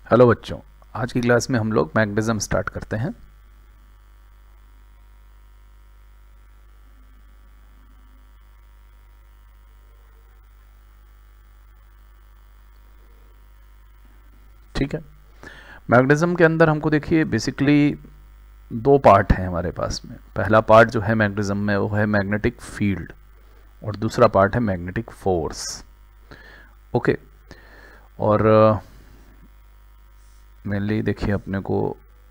Hello बच्चों, आज की क्लास में हम लोग मैग्नेटिज्म स्टार्ट करते हैं। ठीक है, मैग्नेटिज्म के अंदर हमको देखिए बेसिकली दो पार्ट हैं हमारे पास में। पहला पार्ट जो है मैग्नेटिज्म में वो है मैग्नेटिक फील्ड और दूसरा पार्ट है मैग्नेटिक फोर्स। ओके, और मेनली देखिए अपने को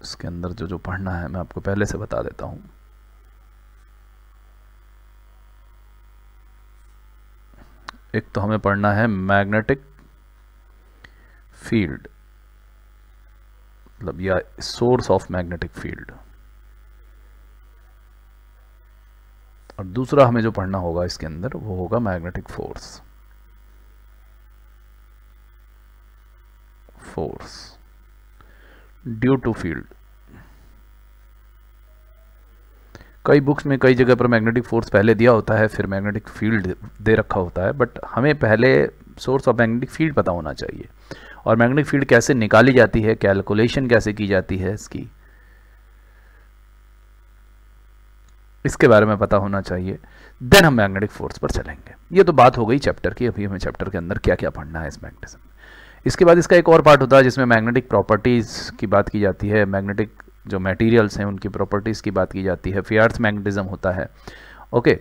इसके अंदर जो पढ़ना है मैं आपको पहले से बता देता हूँ। एक तो हमें पढ़ना है मैग्नेटिक फील्ड, मतलब या सोर्स ऑफ मैग्नेटिक फील्ड, और दूसरा हमें जो पढ़ना होगा इसके अंदर वो होगा magnetic force. Due to field. कई बुक्स में कई जगह पर मैग्नेटिक फोर्स पहले दिया होता है, फिर मैग्नेटिक फील्ड दे रखा होता है, बट हमें पहले सोर्स ऑफ मैग्नेटिक फील्ड पता होना चाहिए और मैग्नेटिक फील्ड कैसे निकाली जाती है, कैलकुलेशन कैसे की जाती है इसकी, इसके बारे में पता होना चाहिए। देन हम मैग्नेटिक फोर्स पर चलेंगे। ये तो बात हो गई चैप्टर की। अभी हमें चैप्टर के अंदर क्या क्या पढ़ना है इस मैग्नेटिज्म में। इसके बाद इसका एक और पार्ट होता है जिसमें मैग्नेटिक प्रॉपर्टीज़ की बात की जाती है, मैग्नेटिक जो मटेरियल्स हैं उनकी प्रॉपर्टीज़ की बात की जाती है, फिर अर्थ मैग्नेटिज्म होता है। ओके,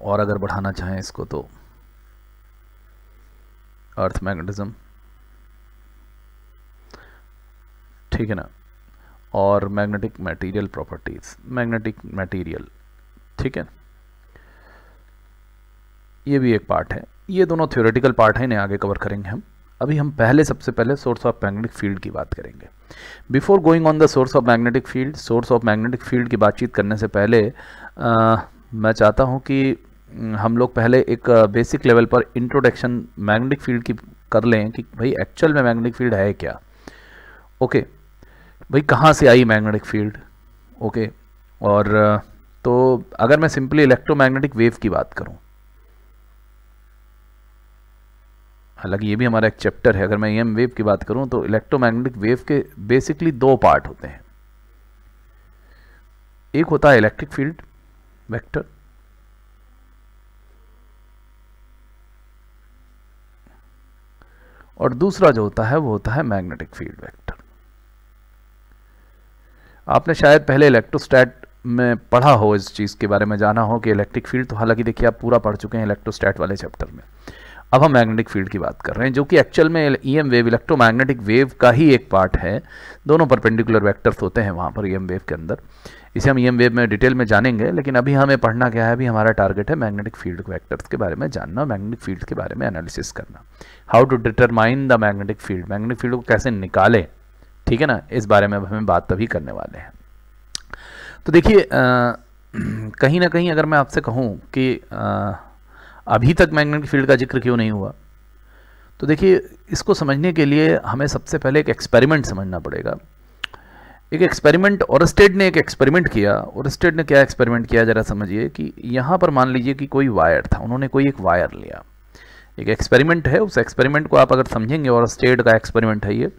और अगर बढ़ाना चाहें इसको तो अर्थ मैग्नेटिज्म, ठीक है ना, और magnetic material properties, magnetic material, ठीक है। ये भी एक पार्ट है। ये दोनों थ्योरेटिकल पार्ट है, इन्हें आगे कवर करेंगे हम। अभी हम सबसे पहले सोर्स ऑफ मैग्नेटिक फील्ड की बात करेंगे। Before going on the source of magnetic field, source of magnetic field की बातचीत करने से पहले मैं चाहता हूँ कि हम लोग पहले एक बेसिक लेवल पर इंट्रोडक्शन मैग्नेटिक फील्ड की कर लें कि भाई एक्चुअल में मैग्नेटिक फील्ड है क्या। ओके, भाई कहाँ से आई मैग्नेटिक फील्ड। ओके, और तो अगर मैं सिंपली इलेक्ट्रोमैग्नेटिक वेव की बात करूं, हालांकि ये भी हमारा एक चैप्टर है, अगर मैं ईएम वेव की बात करूं तो इलेक्ट्रोमैग्नेटिक वेव के बेसिकली दो पार्ट होते हैं। एक होता है इलेक्ट्रिक फील्ड वेक्टर, और दूसरा जो होता है वो होता है मैग्नेटिक फील्ड वेक्टर। आपने शायद पहले इलेक्ट्रोस्टैट में पढ़ा हो, इस चीज़ के बारे में जाना हो कि इलेक्ट्रिक फील्ड, तो हालांकि देखिए आप पूरा पढ़ चुके हैं इलेक्ट्रोस्टैट वाले चैप्टर में। अब हम मैग्नेटिक फील्ड की बात कर रहे हैं जो कि एक्चुअल में ईएम वेव, इलेक्ट्रोमैग्नेटिक वेव का ही एक पार्ट है। दोनों परपेंडिकुलर वेक्टर्स होते हैं वहाँ पर ईएम वेव के अंदर। इसे हम ईएम वेव में डिटेल में जानेंगे, लेकिन अभी हमें पढ़ना क्या है, अभी हमारा टारगेट है मैग्नेटिक फील्ड वेक्टर्स के बारे में जानना, मैग्नेटिक फील्ड के बारे में एनालिसिस करना। How to determine the magnetic field, magnetic field को कैसे निकालें, ठीक है ना, इस बारे में हमें बात तभी करने वाले हैं। तो देखिए कहीं ना कहीं अगर मैं आपसे कहूँ कि अभी तक मैग्नेटिक फील्ड का जिक्र क्यों नहीं हुआ, तो देखिए इसको समझने के लिए हमें सबसे पहले एक एक्सपेरिमेंट समझना पड़ेगा। एक एक्सपेरिमेंट, ऑरस्टेड ने एक एक्सपेरिमेंट किया। ऑरस्टेड ने क्या एक्सपेरिमेंट किया, जरा समझिए कि यहाँ पर मान लीजिए कि कोई वायर था, उन्होंने कोई एक वायर लिया। एक एक्सपेरिमेंट है, उस एक्सपेरिमेंट को आप अगर समझेंगे, ऑरस्टेड का एक्सपेरिमेंट है ये,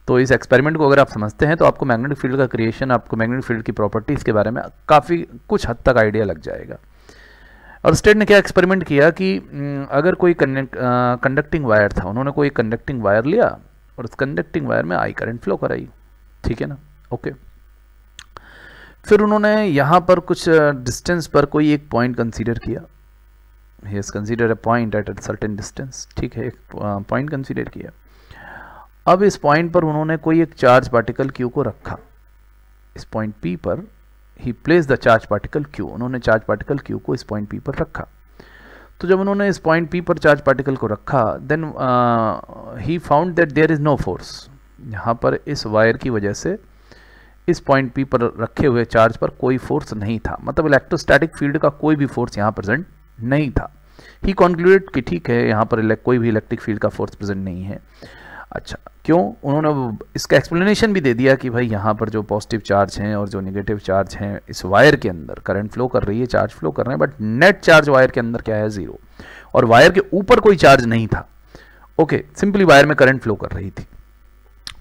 तो इस एक्सपेरिमेंट को अगर आप समझते हैं तो आपको मैग्नेटिक फील्ड का क्रिएशन, आपको मैग्नेटिक फील्ड की प्रॉपर्टीज़ के बारे में काफ़ी कुछ हद तक आइडिया लग जाएगा। ऑरस्टेड ने क्या एक्सपेरिमेंट किया कि अगर कोई कंडक्टिंग वायर था, उन्होंने कोई कंडक्टिंग वायर लिया और उस कंडक्टिंग वायर में आई करंट फ्लो कराई, ठीक है ना। ओके, फिर उन्होंने यहाँ पर कुछ डिस्टेंस पर कोई एक पॉइंट कंसीडर किया। He has consider a point at a certain distance, ठीक है, एक पॉइंट कंसीडर किया। अब इस पॉइंट पर उन्होंने कोई एक चार्ज पार्टिकल क्यू को रखा। इस पॉइंट पी पर ही place the charge particle Q, उन्होंने चार्ज पार्टिकल क्यू को इस पॉइंट पी पर रखा। तो जब उन्होंने इस पॉइंट पी पर चार्ज पार्टिकल को रखा, then he found that there is no force. यहाँ पर इस वायर की वजह से इस पॉइंट पी पर रखे हुए चार्ज पर कोई फोर्स नहीं था, मतलब इलेक्ट्रोस्टैटिक फील्ड का कोई भी फोर्स यहाँ प्रेजेंट नहीं था। ही कॉन्क्लूडेड कि ठीक है, यहाँ पर कोई भी इलेक्ट्रिक फील्ड का फोर्स प्रेजेंट नहीं है। अच्छा, क्यों? उन्होंने इसका एक्सप्लेनेशन भी दे दिया कि भाई यहाँ पर जो पॉजिटिव चार्ज हैं और जो नेगेटिव चार्ज हैं, इस वायर के अंदर करंट फ्लो कर रही है, चार्ज फ्लो कर रहे हैं, बट नेट चार्ज वायर के अंदर क्या है, 0, और वायर के ऊपर कोई चार्ज नहीं था। ओके, सिंपली वायर में करंट फ्लो कर रही थी,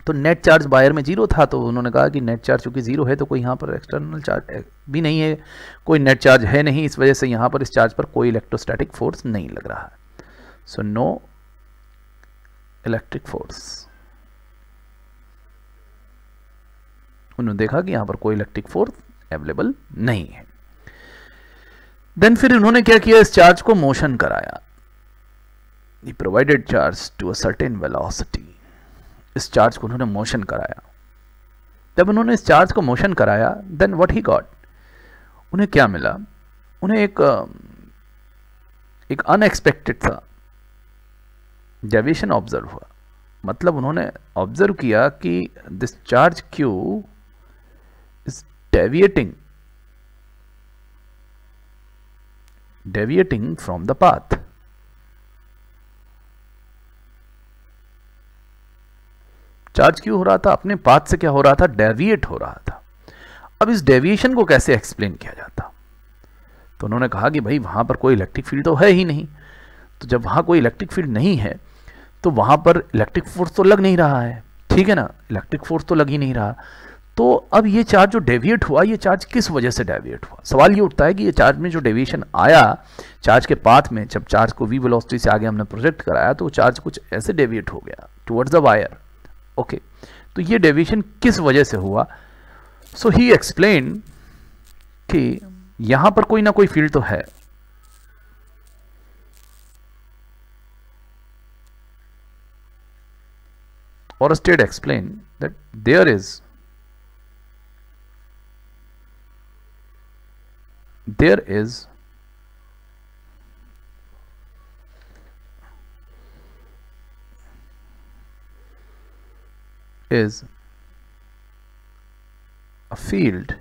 तो नेट चार्ज वायर में जीरो था, तो उन्होंने कहा कि नेट चार्ज चूंकि जीरो है तो कोई यहाँ पर एक्सटर्नल चार्ज भी नहीं है, कोई नेट चार्ज है नहीं, इस वजह से यहाँ पर इस चार्ज पर कोई इलेक्ट्रोस्टैटिक फोर्स नहीं लग रहा है। So no electric force. उन्होंने देखा कि यहाँ पर कोई इलेक्ट्रिक फोर्स अवेलेबल नहीं है। देन फिर उन्होंने क्या किया, इस चार्ज को मोशन कराया। He provided charge to a certain velocity। इस चार्ज को उन्होंने मोशन कराया। जब उन्होंने इस चार्ज को मोशन कराया, देन व्हाट ही गॉट, उन्हें क्या मिला, उन्हें एक अनएक्सपेक्टेड सा डेविएशन ऑब्जर्व हुआ। मतलब उन्होंने ऑब्जर्व किया कि this charge Q is deviating from the path. Charge क्यों हो रहा था, अपने पाथ से क्या हो रहा था, डेविएट हो रहा था। अब इस डेविएशन को कैसे एक्सप्लेन किया जाता, तो उन्होंने कहा कि भाई वहां पर कोई इलेक्ट्रिक फील्ड तो है ही नहीं, तो जब वहां कोई इलेक्ट्रिक फील्ड नहीं है तो वहां पर इलेक्ट्रिक फोर्स तो लग नहीं रहा है, ठीक है ना, इलेक्ट्रिक फोर्स तो लग ही नहीं रहा। तो अब ये चार्ज जो डेविएट हुआ, ये चार्ज किस वजह से डेविएट हुआ। सवाल ये उठता है कि ये चार्ज में जो डेविएशन आया चार्ज के पाथ में, जब चार्ज को v वेलोसिटी से आगे हमने प्रोजेक्ट कराया तो चार्ज कुछ ऐसे डेविएट हो गया टुवर्ड्स द वायर। ओके, तो ये डेविएशन किस वजह से हुआ। सो ही एक्सप्लेन कि यहां पर कोई ना कोई फील्ड तो है। Oersted explained that there is a field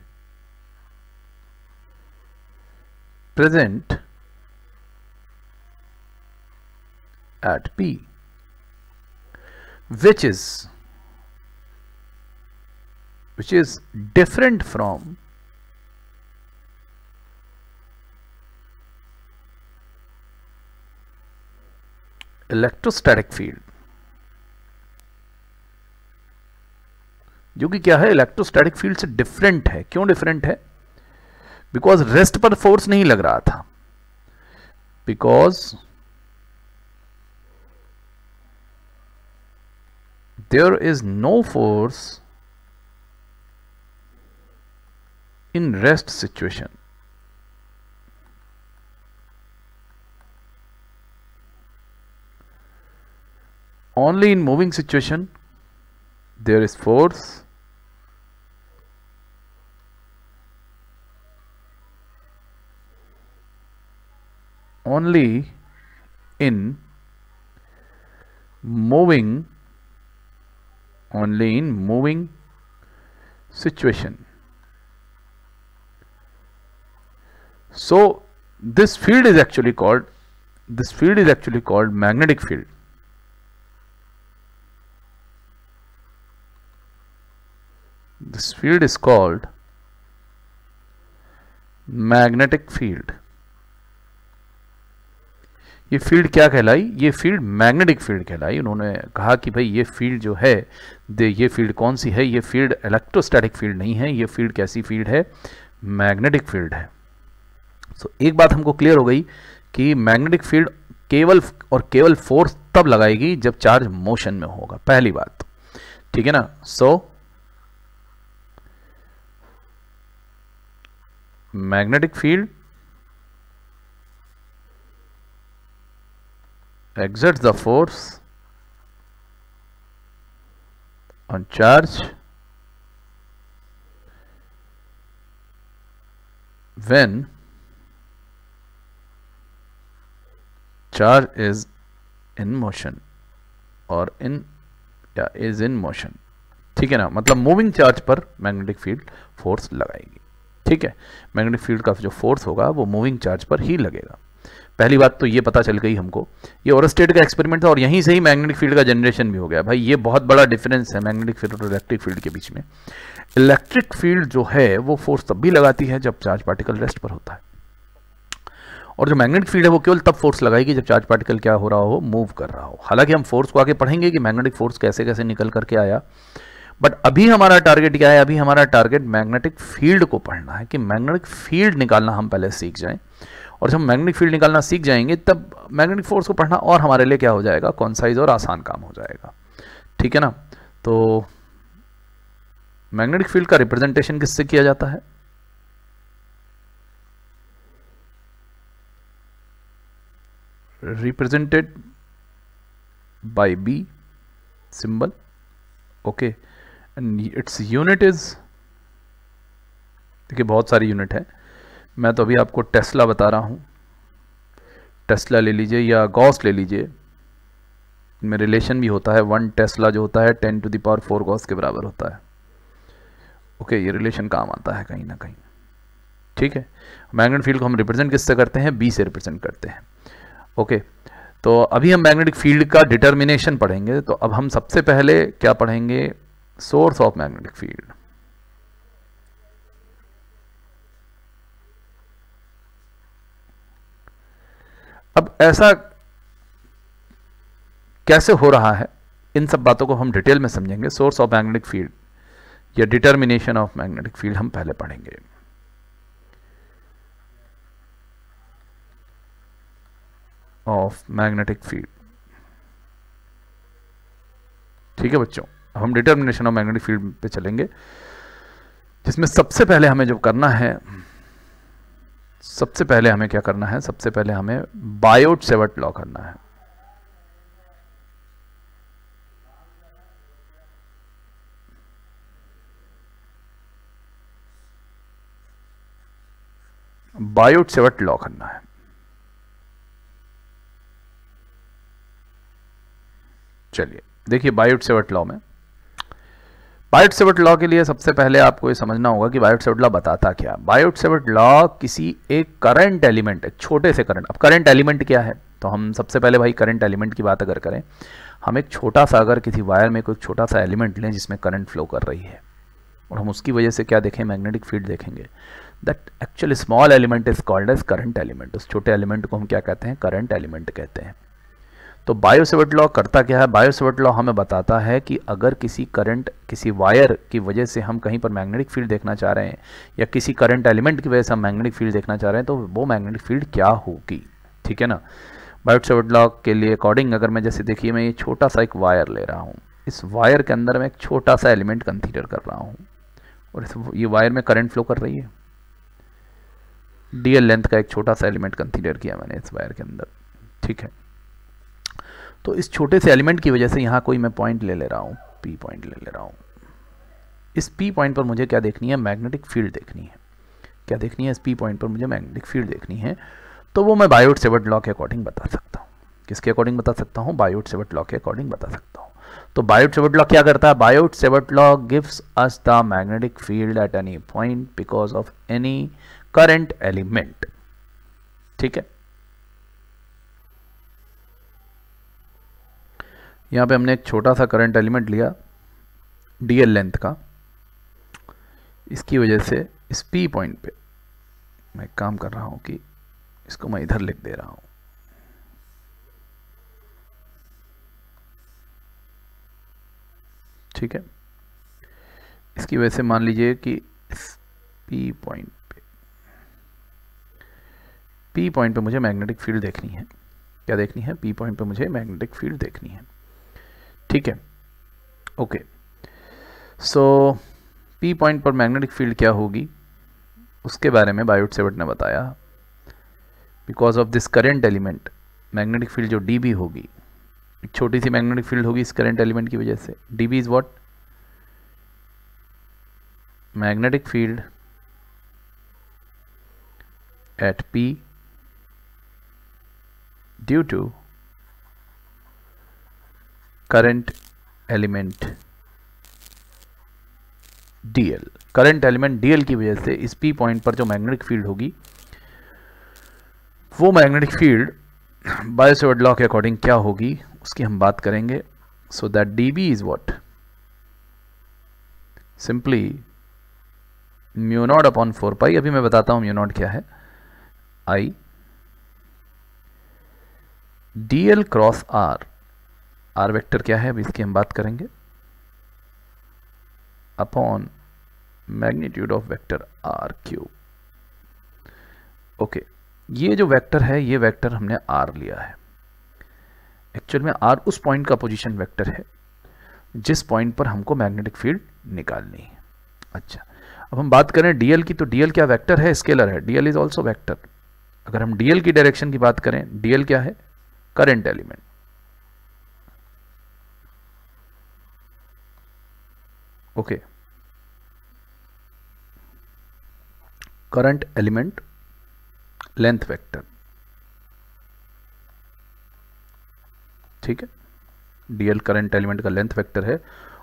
present at P, which is different from electrostatic field, जो कि क्या है, इलेक्ट्रोस्टैटिक फील्ड से डिफरेंट है। क्यों डिफरेंट है, बिकॉज रेस्ट पर फोर्स नहीं लग रहा था, because there is no force in rest situation. Only in moving situation there is force. Only in moving situation. So this field is actually called magnetic field. This field is called magnetic field. ये field क्या कहलाई, ये field magnetic field कहलाई। उन्होंने कहा कि भाई ये फील्ड जो है, ये फील्ड कौन सी है, ये फील्ड इलेक्ट्रोस्टैटिक फील्ड नहीं है, ये फील्ड कैसी फील्ड है, मैग्नेटिक फील्ड है। सो एक बात हमको क्लियर हो गई कि मैग्नेटिक फील्ड केवल फोर्स तब लगाएगी जब चार्ज मोशन में होगा, पहली बात, ठीक है ना। So magnetic field exerts the force on charge when charge is in motion or is in motion, ठीक है ना। मतलब मूविंग चार्ज पर मैग्नेटिक फील्ड फोर्स लगाएगी, ठीक है। मैग्नेटिक फील्ड का जो फोर्स होगा वो मूविंग चार्ज पर ही लगेगा। पहली बात तो ये पता चल गई हमको, ये ओरस्टेड का एक्सपेरिमेंट था और यहीं से ही मैग्नेटिक फील्ड का जनरेशन भी हो गया। भाई ये बहुत बड़ा डिफरेंस है मैग्नेटिक फील्ड और इलेक्ट्रिक फील्ड के बीच में। इलेक्ट्रिक फील्ड जो है वो फोर्स तब भी लगाती है जब चार्ज पार्टिकल रेस्ट पर होता है, और जो मैग्नेटिक फील्ड है वो केवल तब फोर्स लगाएगी जब चार्ज पार्टिकल क्या हो रहा हो, मूव कर रहा हो। हालांकि हम फोर्स को आगे पढ़ेंगे कि मैग्नेटिक फोर्स कैसे कैसे निकल करके आया, बट अभी हमारा टारगेट क्या है, अभी हमारा टारगेट मैग्नेटिक फील्ड को पढ़ना है, कि मैग्नेटिक फील्ड निकालना हम पहले सीख जाएं। और जब मैग्नेटिक फील्ड निकालना सीख जाएंगे तब मैग्नेटिक फोर्स को पढ़ना और हमारे लिए क्या हो जाएगा, कॉन्साइज और आसान काम हो जाएगा। ठीक है ना। तो मैग्नेटिक फील्ड का रिप्रेजेंटेशन किससे किया जाता है, represented by B symbol, okay, and its unit is, देखिए बहुत सारी यूनिट है, मैं तो अभी आपको टेस्ला बता रहा हूँ, टेस्ला ले लीजिए या गॉस ले लीजिए, इनमें रिलेशन भी होता है, 1 टेस्ला जो होता है 10⁴ गॉस के बराबर होता है। ओके, ये रिलेशन काम आता है कहीं ना कहीं। ठीक है, मैग्नेटिक फील्ड को हम रिप्रेजेंट किससे करते हैं, बी से रिप्रेजेंट करते हैं। ओके, तो अभी हम मैग्नेटिक फील्ड का डिटर्मिनेशन पढ़ेंगे। तो अब हम सबसे पहले क्या पढ़ेंगे, सोर्स ऑफ मैग्नेटिक फील्ड। अब ऐसा कैसे हो रहा है, इन सब बातों को हम डिटेल में समझेंगे। सोर्स ऑफ मैग्नेटिक फील्ड या डिटर्मिनेशन ऑफ मैग्नेटिक फील्ड हम पहले पढ़ेंगे। ऑफ मैग्नेटिक फील्ड, ठीक है बच्चों। अब हम डिटर्मिनेशन ऑफ मैग्नेटिक फील्ड पे चलेंगे, जिसमें सबसे पहले हमें जो करना है, सबसे पहले हमें क्या करना है, सबसे पहले हमें बायोट-सेवर्ट लॉ करना है। बायोट-सेवर्ट लॉ करना है। चलिए देखिए, बायोट-सेवर्ट लॉ में, बायोट-सेवर्ट लॉ के लिए सबसे पहले आपको ये समझना होगा कि बायोट-सेवर्ट लॉ बताता क्या। बायोट-सेवर्ट लॉ किसी एक करंट एलिमेंट, एक छोटे से करंट, अब करंट एलिमेंट क्या है, तो हम सबसे पहले भाई करंट एलिमेंट की बात अगर करें, हम एक छोटा सा, अगर किसी वायर में कोई छोटा सा एलिमेंट लें जिसमें करंट फ्लो कर रही है, और हम उसकी वजह से क्या देखें, मैग्नेटिक फील्ड देखेंगे, that actual small element is called as current element. उस छोटे एलिमेंट को हम क्या कहते हैं, करंट एलिमेंट कहते हैं। तो बायो-सेवर्ट लॉ करता क्या है, बायो-सेवर्ट लॉ हमें बताता है कि अगर किसी करंट, किसी वायर की वजह से हम कहीं पर मैग्नेटिक फील्ड देखना चाह रहे हैं, या किसी करंट एलिमेंट की वजह से हम मैग्नेटिक फील्ड देखना चाह रहे हैं, तो वो मैग्नेटिक फील्ड क्या होगी। ठीक है ना। बायो-सेवर्ट लॉ के लिए अकॉर्डिंग, अगर मैं जैसे देखिए, मैं ये छोटा सा एक वायर ले रहा हूँ, इस वायर के अंदर मैं एक छोटा सा एलिमेंट कंसीडर कर रहा हूँ, और ये वायर में करंट फ्लो कर रही है, डीएल लेंथ का एक छोटा सा एलिमेंट कंसीडर किया मैंने इस वायर के अंदर। ठीक है, तो इस छोटे से एलिमेंट की वजह से यहाँ कोई मैं पॉइंट ले रहा हूँ, पी पॉइंट ले रहा हूँ। इस पी पॉइंट पर मुझे क्या देखनी है, मैग्नेटिक फील्ड देखनी है। क्या देखनी है, इस पी पॉइंट पर मुझे मैग्नेटिक फील्ड देखनी है। तो वो मैं बायोट-सेवर्ट लॉ के अकॉर्डिंग बता सकता हूँ। किसके अकॉर्डिंग बता सकता हूँ, बायोट-सेवर्ट लॉ के अकॉर्डिंग बता सकता हूँ। तो बायोट-सेवर्ट लॉ क्या करता है, Biot-Savart law gives us the magnetic field at any point because of any current element. ठीक है, यहाँ पे हमने एक छोटा सा करंट एलिमेंट लिया डीएल लेंथ का, इसकी वजह से इस पी पॉइंट पे मैं काम कर रहा हूँ कि इसको मैं इधर लिख दे रहा हूँ। ठीक है, इसकी वजह से मान लीजिए कि इस पी पॉइंट पे मुझे मैग्नेटिक फील्ड देखनी है। क्या देखनी है, पी पॉइंट पे मुझे मैग्नेटिक फील्ड देखनी है। ठीक है, ओके। सो पी पॉइंट पर मैग्नेटिक फील्ड क्या होगी, उसके बारे में बायोट-सेवर्ट ने बताया। Because of this current element, magnetic field जो डी बी होगी, एक छोटी सी मैग्नेटिक फील्ड होगी इस करंट एलिमेंट की वजह से। D B is what, magnetic field at P due to current element dl. Current element dl की वजह से इस पी पॉइंट पर जो मैग्नेटिक फील्ड होगी, वो मैग्नेटिक फील्ड बायो-सेवर्ट लॉ के अकॉर्डिंग क्या होगी, उसकी हम बात करेंगे। So that D B is what, simply mu naught upon 4 pi. अभी मैं बताता हूं म्यू नॉट क्या है, I DL cross R, R vector क्या है अभी इसकी हम बात करेंगे, upon magnitude of vector R cube. Okay, ये जो वेक्टर है ये वेक्टर हमने आर लिया है। एक्चुअल में आर उस पॉइंट का पोजीशन वेक्टर है जिस पॉइंट पर हमको मैग्नेटिक फील्ड निकालनी है। अच्छा, अब हम बात करें डीएल की, तो डीएल क्या वेक्टर है, स्केलर है, डीएल इज ऑल्सो वेक्टर। अगर हम डीएल की डायरेक्शन की बात करें, डीएल क्या है, current element. Okay, current element length vector, ठीक है, डीएल करंट एलिमेंट का लेंथ वेक्टर है।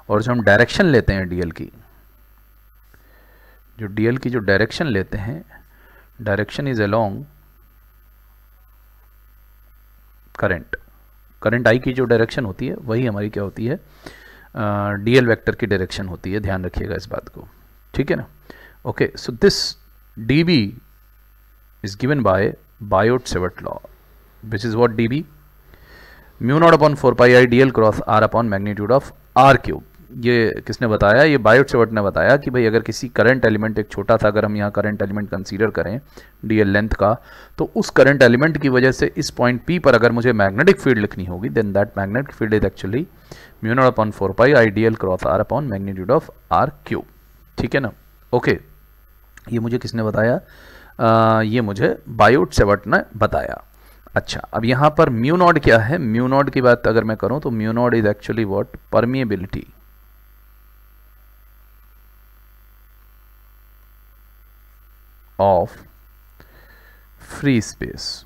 और जो हम डायरेक्शन लेते हैं डीएल की, जो डीएल की जो डायरेक्शन लेते हैं, direction is along current, current I की जो डायरेक्शन होती है वही हमारी क्या होती है, डीएल वेक्टर की डायरेक्शन होती है, ध्यान रखिएगा इस बात को, ठीक है ना। Okay, so this dB is given by Biot-Savart law, which is what dB, mu naught upon 4 pi I dl cross r upon magnitude of r cube। ये किसने बताया, ये बायोट-सेवर्ट ने बताया कि भाई अगर किसी करंट एलिमेंट, एक छोटा सा अगर हम यहाँ करंट एलिमेंट कंसीडर करें डीएल लेंथ का, तो उस करंट एलिमेंट की वजह से इस पॉइंट P पर अगर मुझे मैग्नेटिक फील्ड लिखनी होगी, then that magnetic field is actually mu naught upon 4 pi I dl cross r upon magnitude of r cube, ठीक है ना। ओके, ये मुझे किसने बताया, ये मुझे बायोट-सेवर्ट ने बताया। अच्छा, अब यहाँ पर म्यू नॉट क्या है, म्यू नॉट की बात अगर मैं करूँ तो mu not is actually what, permeability of free space.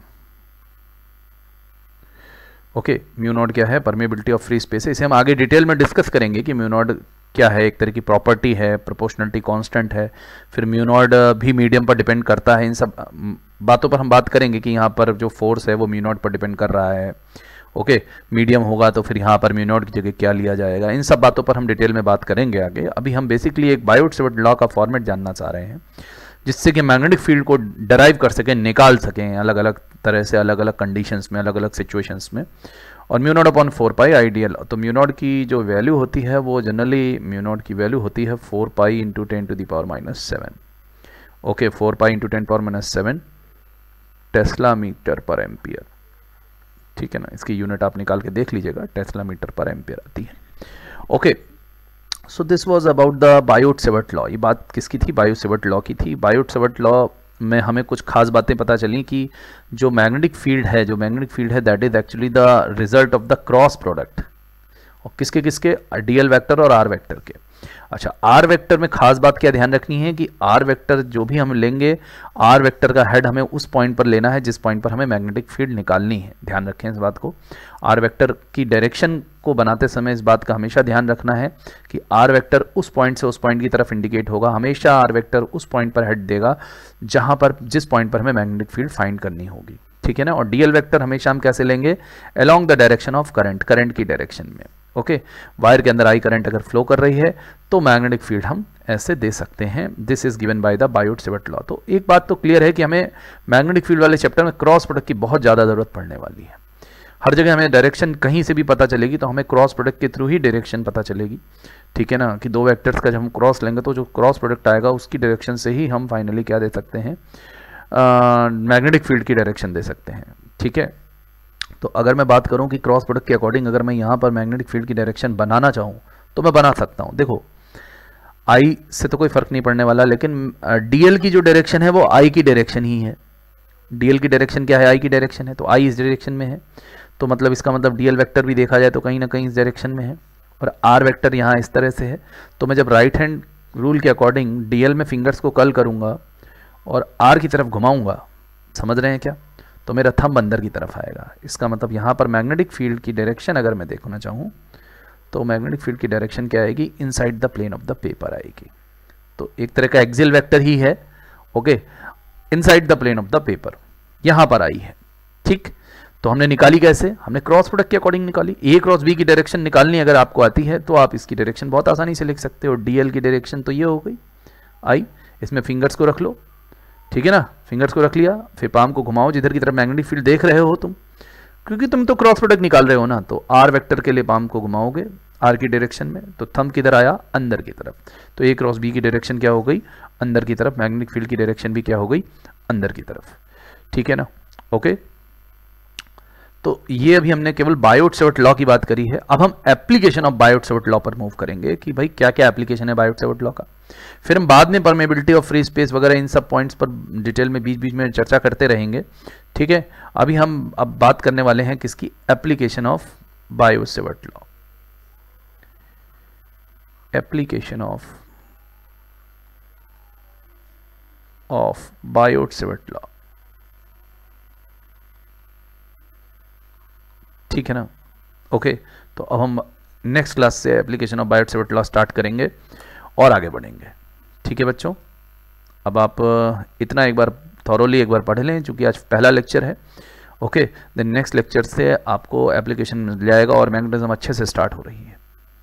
Okay, mu naught क्या है, परमिएबिलिटी ऑफ फ्री स्पेस है। इसे हम आगे डिटेल में डिस्कस करेंगे कि म्यू नॉट क्या है, एक तरह की प्रॉपर्टी है, प्रोपोर्शनलिटी कांस्टेंट है, फिर म्यू नॉट भी मीडियम पर डिपेंड करता है। इन सब बातों पर हम बात करेंगे कि यहाँ पर जो फोर्स है वो म्यू नॉट पर डिपेंड कर रहा है। ओके, मीडियम होगा तो फिर यहाँ पर म्यू नॉट की जगह क्या लिया जाएगा, इन सब बातों पर हम डिटेल में बात करेंगे आगे। अभी हम बेसिकली एक बायोट-सेवर्ट लॉ का फॉर्मेट जानना चाह रहे हैं जिससे कि मैग्नेटिक फील्ड को डराइव कर सकें, निकाल सकें अलग अलग तरह से, अलग अलग कंडीशंस में, अलग अलग सिचुएशंस में। और mu naught upon 4 pi ideal, तो म्यू नॉट की जो वैल्यू होती है वो जनरली म्यू नॉट की वैल्यू होती है 4 pi into 10 to the power -7। Okay, 4 pi into 10 power -7 tesla metre per ampere, ठीक है ना। इसकी यूनिट आप निकाल के देख लीजिएगा, टेस्ला मीटर पर एम्पियर आती है। Okay, so this was about the Biot-Savart law. ये बात किसकी थी, बायोट-सेवर्ट लॉ की थी। बायोट-सेवर्ट लॉ में हमें कुछ खास बातें पता चली कि जो मैग्नेटिक फील्ड है that is actually the result of the cross product, और किसके किसके, डीएल वेक्टर और आर वेक्टर के। अच्छा, आर वेक्टर में खास बात क्या ध्यान रखनी है कि आर वेक्टर जो भी हम लेंगे, आर वेक्टर का हेड हमें उस पॉइंट पर लेना है जिस पॉइंट पर हमें मैग्नेटिक फील्ड निकालनी है। ध्यान रखें इस बात को। आर वेक्टर की डायरेक्शन को बनाते समय इस बात का हमेशा ध्यान रखना है कि आर वेक्टर उस पॉइंट से उस पॉइंट की तरफ इंडिकेट होगा। हमेशा आर वेक्टर उस पॉइंट पर हेड देगा जहां पर, जिस पॉइंट पर हमें मैग्नेटिक फील्ड फाइंड करनी होगी, ठीक है ना। और डीएल वेक्टर हमेशा हम कैसे लेंगे, along the direction of current, current की डायरेक्शन में। ओके, वायर के अंदर आई करंट अगर फ्लो कर रही है तो मैग्नेटिक फील्ड हम ऐसे दे सकते हैं। This is given by the Biot-Savart law. तो एक बात तो क्लियर है कि हमें मैग्नेटिक फील्ड वाले चैप्टर में क्रॉस प्रोडक्ट की बहुत ज़्यादा ज़रूरत पड़ने वाली है। हर जगह हमें डायरेक्शन कहीं से भी पता चलेगी तो हमें क्रॉस प्रोडक्ट के थ्रू ही डायरेक्शन पता चलेगी, ठीक है ना। कि दो वेक्टर्स का जब हम क्रॉस लेंगे तो जो क्रॉस प्रोडक्ट आएगा उसकी डायरेक्शन से ही हम फाइनली क्या दे सकते हैं, मैग्नेटिक फील्ड की डायरेक्शन दे सकते हैं, ठीक है। तो अगर मैं बात करूं कि क्रॉस प्रोडक्ट के अकॉर्डिंग अगर मैं यहाँ पर मैग्नेटिक फील्ड की डायरेक्शन बनाना चाहूँ तो मैं बना सकता हूँ। देखो, आई से तो कोई फर्क नहीं पड़ने वाला, लेकिन डीएल की जो डायरेक्शन है वो आई की डायरेक्शन ही है। डीएल की डायरेक्शन क्या है, आई की डायरेक्शन है, तो आई इस डायरेक्शन में है, तो मतलब इसका मतलब डीएल वेक्टर भी देखा जाए तो कहीं ना कहीं इस डायरेक्शन में है, और आर वेक्टर यहाँ इस तरह से है। तो मैं जब राइट हैंड रूल के अकॉर्डिंग डीएल में फिंगर्स को कर्ल करूँगा और आर की तरफ घुमाऊँगा, समझ रहे हैं क्या, तो मेरा थंब अंदर की तरफ आएगा। इसका मतलब यहाँ पर मैग्नेटिक फील्ड की डायरेक्शन अगर मैं देखना चाहूँ तो मैग्नेटिक फील्ड की डायरेक्शन क्या आएगी, inside the plane of the paper आएगी। तो एक तरह का एक्सियल वेक्टर ही है, okay, inside the plane of the paper यहाँ पर आई है, ठीक। तो हमने निकाली कैसे, हमने क्रॉस प्रोडक्ट के अकॉर्डिंग निकाली। ए क्रॉस बी की डायरेक्शन निकालनी अगर आपको आती है तो आप इसकी डायरेक्शन बहुत आसानी से लिख सकते हो। डीएल की डायरेक्शन तो ये हो गई आई, इसमें फिंगर्स को रख लो, ठीक है ना, फिंगर्स को रख लिया, फिर पाम को घुमाओ जिधर की तरफ मैग्नेटिक फील्ड देख रहे हो तुम, क्योंकि तुम तो क्रॉस प्रोडक्ट निकाल रहे हो ना, तो आर वेक्टर के लिए पाम को घुमाओगे आर की डायरेक्शन में, तो थंब किधर आया, अंदर की तरफ, तो ए क्रॉस बी की डायरेक्शन क्या हो गई, अंदर की तरफ, मैग्नेटिक फील्ड की डायरेक्शन भी क्या हो गई, अंदर की तरफ, ठीक है ना। ओके, तो ये अभी हमने केवल बायोट-सेवर्ट लॉ की बात करी है। अब हम एप्लीकेशन ऑफ बायोट-सेवर्ट लॉ पर मूव करेंगे कि भाई क्या क्या एप्लीकेशन है बायोट-सेवर्ट लॉ का। फिर हम बाद में परमेबिलिटी ऑफ फ्री स्पेस वगैरह इन सब पॉइंट्स पर डिटेल में बीच बीच में चर्चा करते रहेंगे, ठीक है। अभी हम अब बात करने वाले हैं किसकी, application of Biot-Savart law, application of Biot-Savart law, ठीक है ना। ओके, तो अब हम नेक्स्ट क्लास से application of Biot-Savart law start करेंगे और आगे बढ़ेंगे, ठीक है बच्चों। अब आप इतना एक बार थॉरोली एक बार पढ़ लें, चूंकि आज पहला लेक्चर है। ओके, देन नेक्स्ट लेक्चर से आपको एप्लीकेशन मिल जाएगा और मैग्नेटिज्म अच्छे से स्टार्ट हो रही है।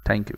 Thank you.